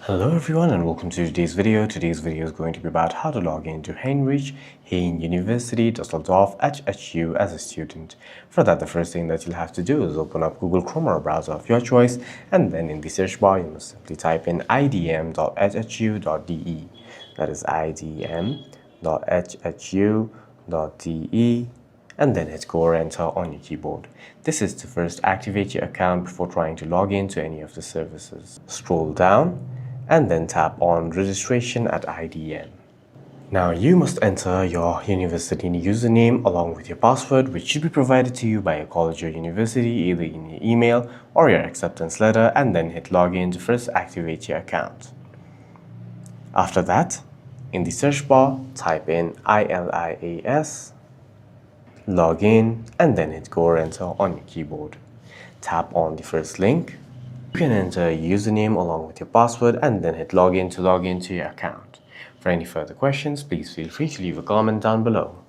Hello everyone and welcome to today's video. Today's video is going to be about how to log into Heinrich Heine University Düsseldorf HHU as a student. For that, the first thing that you'll have to do is open up Google Chrome or a browser of your choice, and then in the search bar you must simply type in idm.hhu.de. That is idm.hhu.de, and then hit go or enter on your keyboard. This is to first activate your account before trying to log into any of the services. Scroll down and then tap on registration at IDM. Now you must enter your university username along with your password, which should be provided to you by your college or university either in your email or your acceptance letter, and then hit login to first activate your account. After that, in the search bar, type in ILIAS, login, and then hit go or enter on your keyboard. Tap on the first link. You can enter a username along with your password and then hit login to log into your account. For any further questions, please feel free to leave a comment down below.